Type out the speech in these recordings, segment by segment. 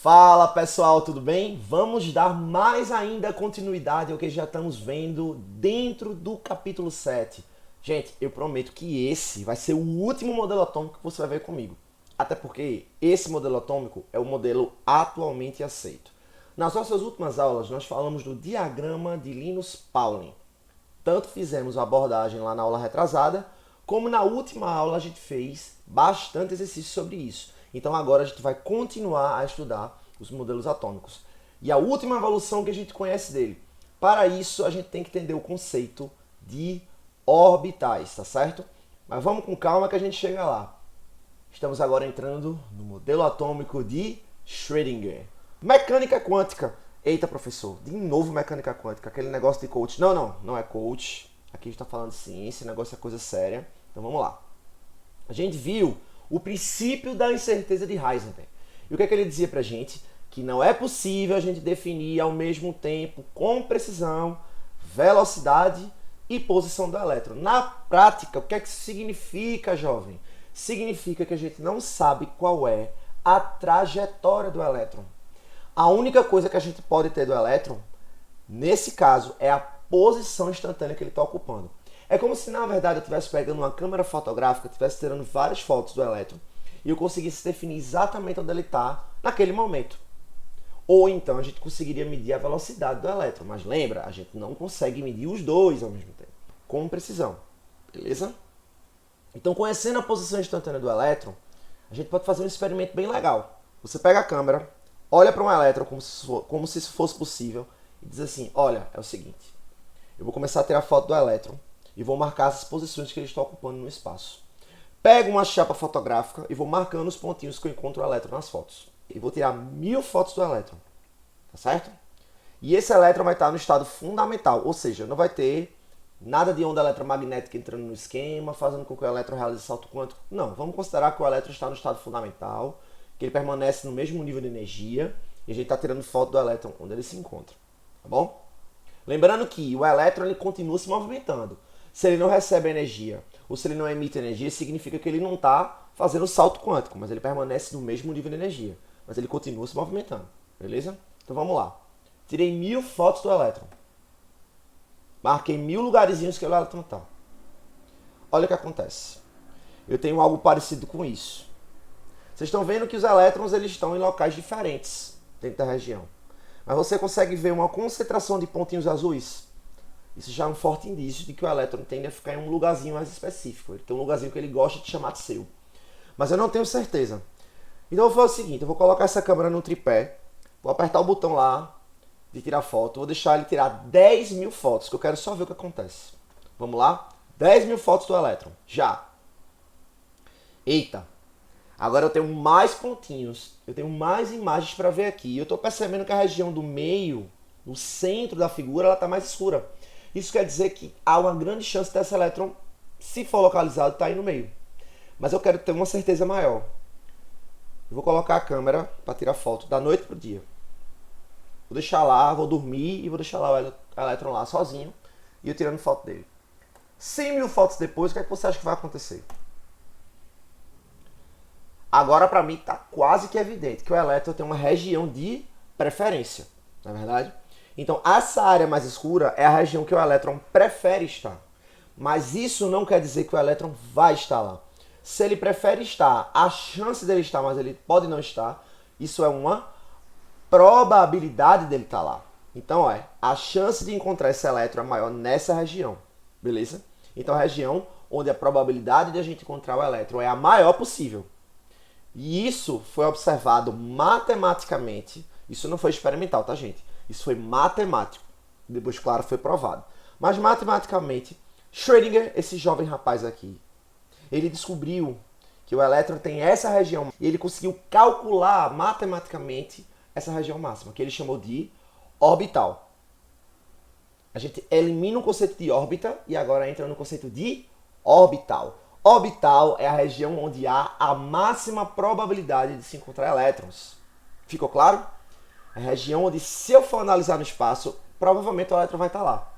Fala pessoal, tudo bem? Vamos dar mais ainda continuidade ao que já estamos vendo dentro do capítulo 7. Gente, eu prometo que esse vai ser o último modelo atômico que você vai ver comigo. Até porque esse modelo atômico é o modelo atualmente aceito. Nas nossas últimas aulas, nós falamos do diagrama de Linus-Pauling. Tanto fizemos a abordagem lá na aula retrasada, como na última aula a gente fez bastante exercício sobre isso. Então agora a gente vai continuar a estudar os modelos atômicos. E a última evolução que a gente conhece dele. Para isso a gente tem que entender o conceito de orbitais, tá certo? Mas vamos com calma que a gente chega lá. Estamos agora entrando no modelo atômico de Schrödinger. Mecânica quântica. Eita, professor, de novo mecânica quântica, aquele negócio de coach. Não é coach. Aqui a gente está falando de ciência, o negócio é coisa séria. Então vamos lá. A gente viu o princípio da incerteza de Heisenberg. E o que é que ele dizia pra gente? Que não é possível a gente definir ao mesmo tempo, com precisão, velocidade e posição do elétron. Na prática, o que é que isso significa, jovem? Significa que a gente não sabe qual é a trajetória do elétron. A única coisa que a gente pode ter do elétron, nesse caso, é a posição instantânea que ele está ocupando. É como se, na verdade, eu estivesse pegando uma câmera fotográfica, estivesse tirando várias fotos do elétron e eu conseguisse definir exatamente onde ele está naquele momento. Ou então a gente conseguiria medir a velocidade do elétron. Mas lembra, a gente não consegue medir os dois ao mesmo tempo, com precisão. Beleza? Então, conhecendo a posição instantânea do elétron, a gente pode fazer um experimento bem legal. Você pega a câmera, olha para um elétron como se isso fosse possível e diz assim, olha, é o seguinte, eu vou começar a tirar foto do elétron e vou marcar as posições que ele está ocupando no espaço. Pego uma chapa fotográfica e vou marcando os pontinhos que eu encontro o elétron nas fotos. E vou tirar 1000 fotos do elétron, tá certo? E esse elétron vai estar no estado fundamental, ou seja, não vai ter nada de onda eletromagnética entrando no esquema, fazendo com que o elétron realize salto quântico. Não, vamos considerar que o elétron está no estado fundamental, que ele permanece no mesmo nível de energia, e a gente está tirando foto do elétron onde ele se encontra, tá bom? Lembrando que o elétron ele continua se movimentando. Se ele não recebe energia ou se ele não emite energia, significa que ele não está fazendo salto quântico, mas ele permanece no mesmo nível de energia. Mas ele continua se movimentando, beleza? Então vamos lá. Tirei 1000 fotos do elétron. Marquei 1000 lugarzinhos que o elétron está. Olha o que acontece. Eu tenho algo parecido com isso. Vocês estão vendo que os elétrons eles estão em locais diferentes dentro da região. Mas você consegue ver uma concentração de pontinhos azuis? Isso já é um forte indício de que o elétron tende a ficar em um lugarzinho mais específico. Ele tem um lugarzinho que ele gosta de chamar de seu. Mas eu não tenho certeza. Então eu vou fazer o seguinte, eu vou colocar essa câmera no tripé, vou apertar o botão lá de tirar foto, vou deixar ele tirar 10.000 fotos, que eu quero só ver o que acontece. Vamos lá? 10.000 fotos do elétron. Já. Eita. Agora eu tenho mais pontinhos, eu tenho mais imagens para ver aqui. Eu estou percebendo que a região do meio, o centro da figura, ela está mais escura. Isso quer dizer que há uma grande chance desse elétron, se for localizado, estar aí no meio. Mas eu quero ter uma certeza maior. Eu vou colocar a câmera para tirar foto da noite para o dia. Vou deixar lá, vou dormir e vou deixar lá o elétron lá sozinho e eu tirando foto dele. 100.000 fotos depois, o que é que você acha que vai acontecer? Agora para mim está quase que evidente que o elétron tem uma região de preferência, não é verdade? Então essa área mais escura é a região que o elétron prefere estar. Mas isso não quer dizer que o elétron vai estar lá. Se ele prefere estar, a chance dele estar, mas ele pode não estar, isso é uma probabilidade dele estar lá. Então, a chance de encontrar esse elétron é maior nessa região, beleza? Então, a região onde a probabilidade de a gente encontrar o elétron é a maior possível. E isso foi observado matematicamente, isso não foi experimental, tá, gente? Isso foi matemático. Depois, claro, foi provado. Mas, matematicamente, Schrödinger, esse jovem rapaz aqui, ele descobriu que o elétron tem essa região e ele conseguiu calcular matematicamente essa região máxima, que ele chamou de orbital. A gente elimina o conceito de órbita e agora entra no conceito de orbital. Orbital é a região onde há a máxima probabilidade de se encontrar elétrons. Ficou claro? É a região onde, se eu for analisar no espaço, provavelmente o elétron vai estar lá.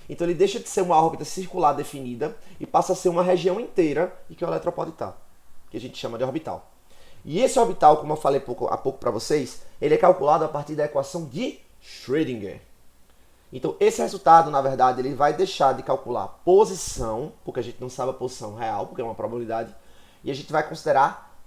Então ele deixa de ser uma órbita circular definida e passa a ser uma região inteira em que o elétron pode estar, que a gente chama de orbital. E esse orbital, como eu falei há pouco para vocês, ele é calculado a partir da equação de Schrödinger. Então, esse resultado, na verdade, ele vai deixar de calcular posição, porque a gente não sabe a posição real, porque é uma probabilidade, e a gente vai considerar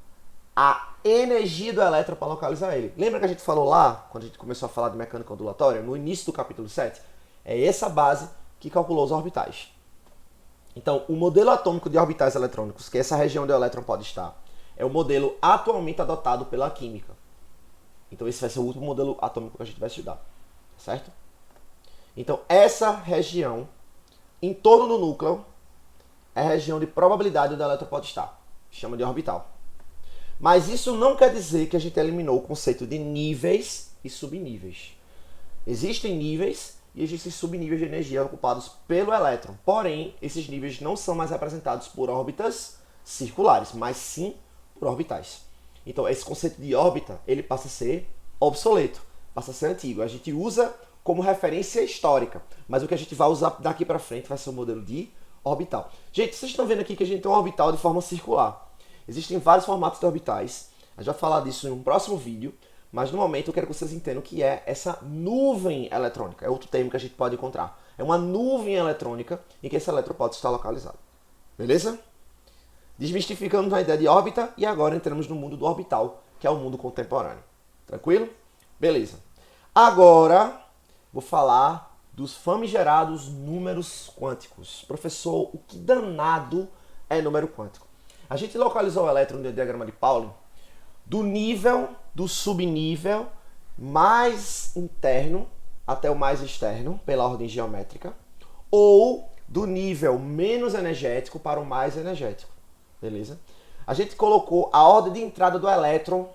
a energia do elétron para localizar ele. Lembra que a gente falou lá, quando a gente começou a falar de mecânica ondulatória, no início do capítulo 7? É essa base que calculou os orbitais. Então, o modelo atômico de orbitais eletrônicos, que é essa região onde o elétron pode estar, é o modelo atualmente adotado pela química. Então, esse vai ser o último modelo atômico que a gente vai estudar, certo? Então, essa região, em torno do núcleo, é a região de probabilidade onde o elétron pode estar. Chama de orbital. Mas isso não quer dizer que a gente eliminou o conceito de níveis e subníveis. Existem níveis e existem subníveis de energia ocupados pelo elétron. Porém, esses níveis não são mais representados por órbitas circulares, mas sim por orbitais. Então, esse conceito de órbita, ele passa a ser obsoleto, passa a ser antigo. A gente usa como referência histórica, mas o que a gente vai usar daqui para frente vai ser o modelo de orbital. Gente, vocês estão vendo aqui que a gente tem um orbital de forma circular. Existem vários formatos de orbitais. A gente vai falar disso em um próximo vídeo, mas no momento eu quero que vocês entendam o que é essa nuvem eletrônica. É outro termo que a gente pode encontrar. É uma nuvem eletrônica em que esse elétron pode estar localizado. Beleza? Desmistificamos a ideia de órbita e agora entramos no mundo do orbital, que é o mundo contemporâneo. Tranquilo? Beleza. Agora vou falar dos famigerados números quânticos. Professor, o que danado é número quântico? A gente localizou o elétron no diagrama de Pauli do nível, do subnível mais interno até o mais externo, pela ordem geométrica, ou do nível menos energético para o mais energético. Beleza? A gente colocou a ordem de entrada do elétron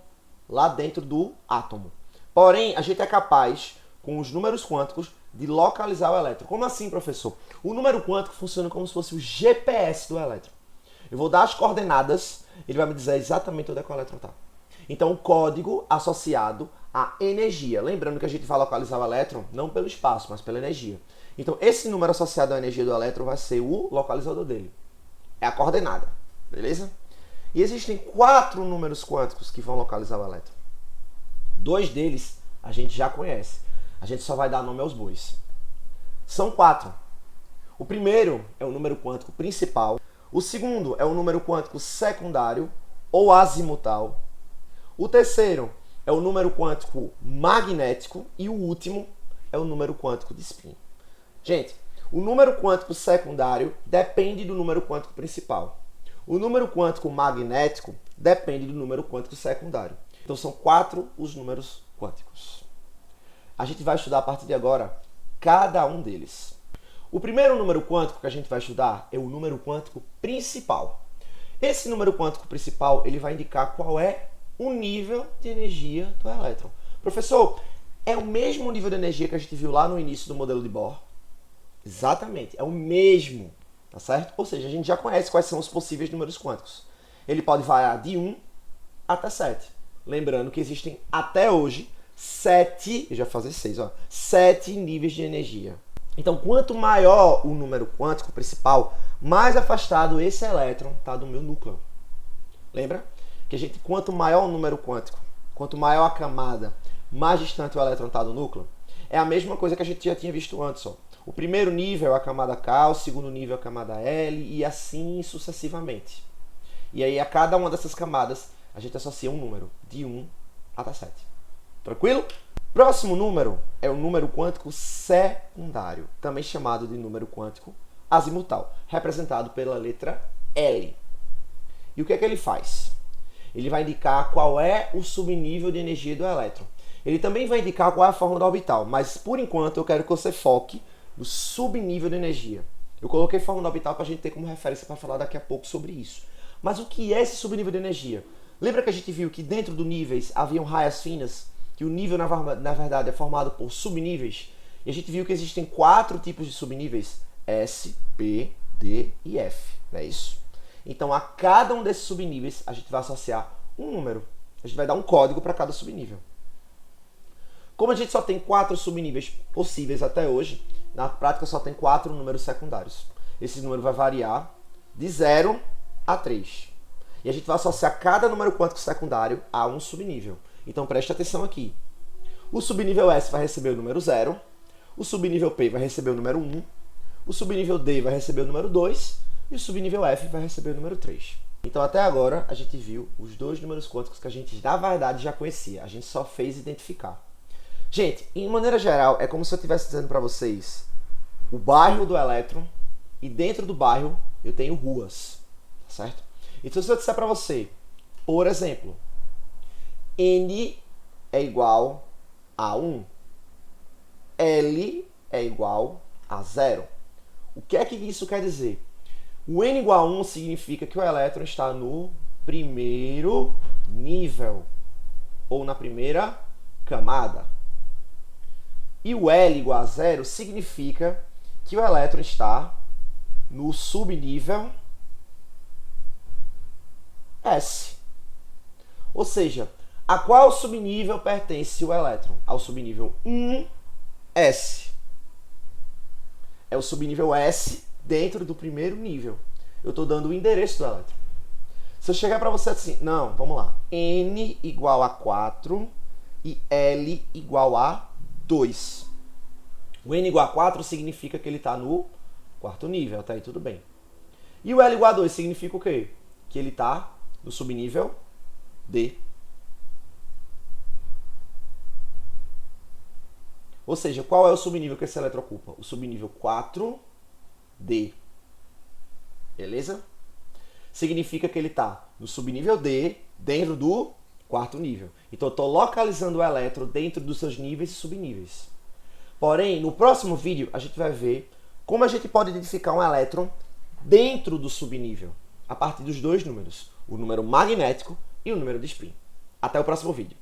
lá dentro do átomo. Porém, a gente é capaz, com os números quânticos, de localizar o elétron. Como assim, professor? O número quântico funciona como se fosse o GPS do elétron. Eu vou dar as coordenadas, ele vai me dizer exatamente onde é que o elétron está. Então, o código associado à energia. Lembrando que a gente vai localizar o elétron não pelo espaço, mas pela energia. Então, esse número associado à energia do elétron vai ser o localizador dele. É a coordenada, beleza? E existem 4 números quânticos que vão localizar o elétron. 2 deles a gente já conhece. A gente só vai dar nome aos bois. São 4. O primeiro é o número quântico principal. O segundo é o número quântico secundário ou azimutal. O terceiro é o número quântico magnético. E o último é o número quântico de spin. Gente, o número quântico secundário depende do número quântico principal. O número quântico magnético depende do número quântico secundário. Então são 4 os números quânticos. A gente vai estudar a partir de agora cada um deles. O primeiro número quântico que a gente vai estudar é o número quântico principal. Esse número quântico principal ele vai indicar qual é o nível de energia do elétron. Professor, é o mesmo nível de energia que a gente viu lá no início do modelo de Bohr? Exatamente, é o mesmo, tá certo? Ou seja, a gente já conhece quais são os possíveis números quânticos. Ele pode variar de 1 até 7. Lembrando que existem até hoje 7, eu já vou fazer 6, 7 níveis de energia. Então, quanto maior o número quântico principal, mais afastado esse elétron está do meu núcleo. Lembra? Que quanto maior o número quântico, quanto maior a camada, mais distante o elétron está do núcleo. É a mesma coisa que a gente já tinha visto antes. O primeiro nível é a camada K, o segundo nível é a camada L e assim sucessivamente. E aí a cada uma dessas camadas a gente associa um número, de 1 até 7. Tranquilo? Próximo número é o número quântico secundário, também chamado de número quântico azimutal, representado pela letra L. E o que é que ele faz? Ele vai indicar qual é o subnível de energia do elétron. Ele também vai indicar qual é a forma da orbital, mas por enquanto eu quero que você foque no subnível de energia. Eu coloquei forma da orbital para a gente ter como referência para falar daqui a pouco sobre isso. Mas o que é esse subnível de energia? Lembra que a gente viu que dentro dos níveis haviam raias finas? Que o nível, na verdade, é formado por subníveis. E a gente viu que existem 4 tipos de subníveis. S, P, D e F. Não é isso? Então, a cada um desses subníveis, a gente vai associar um número. A gente vai dar um código para cada subnível. Como a gente só tem 4 subníveis possíveis até hoje, na prática só tem 4 números secundários. Esse número vai variar de 0 a 3. E a gente vai associar cada número quântico secundário a um subnível. Então preste atenção aqui. O subnível S vai receber o número 0, o subnível P vai receber o número 1, o subnível D vai receber o número 2 e o subnível F vai receber o número 3. Então até agora a gente viu os dois números quânticos que a gente na verdade já conhecia, a gente só fez identificar. Gente, em maneira geral, é como se eu estivesse dizendo para vocês o bairro do elétron e dentro do bairro eu tenho ruas, certo? Então se eu disser para você, por exemplo, N é igual a 1, L é igual a 0. O que é que isso quer dizer? O N igual a 1 significa que o elétron está no primeiro nível, ou na primeira camada. E o L igual a 0 significa que o elétron está no subnível S. Ou seja, a qual subnível pertence o elétron? Ao subnível 1S. É o subnível S dentro do primeiro nível. Eu estou dando o endereço do elétron. Se eu chegar para você assim, não, vamos lá. N igual a 4 e L igual a 2. O N igual a 4 significa que ele está no quarto nível, até aí tudo bem. E o L igual a 2 significa o quê? Que ele está no subnível D. Ou seja, qual é o subnível que esse elétron ocupa? O subnível 4D. Beleza? Significa que ele está no subnível D, dentro do quarto nível. Então eu estou localizando o elétron dentro dos seus níveis e subníveis. Porém, no próximo vídeo, a gente vai ver como a gente pode identificar um elétron dentro do subnível, a partir dos dois números, o número magnético e o número de spin. Até o próximo vídeo.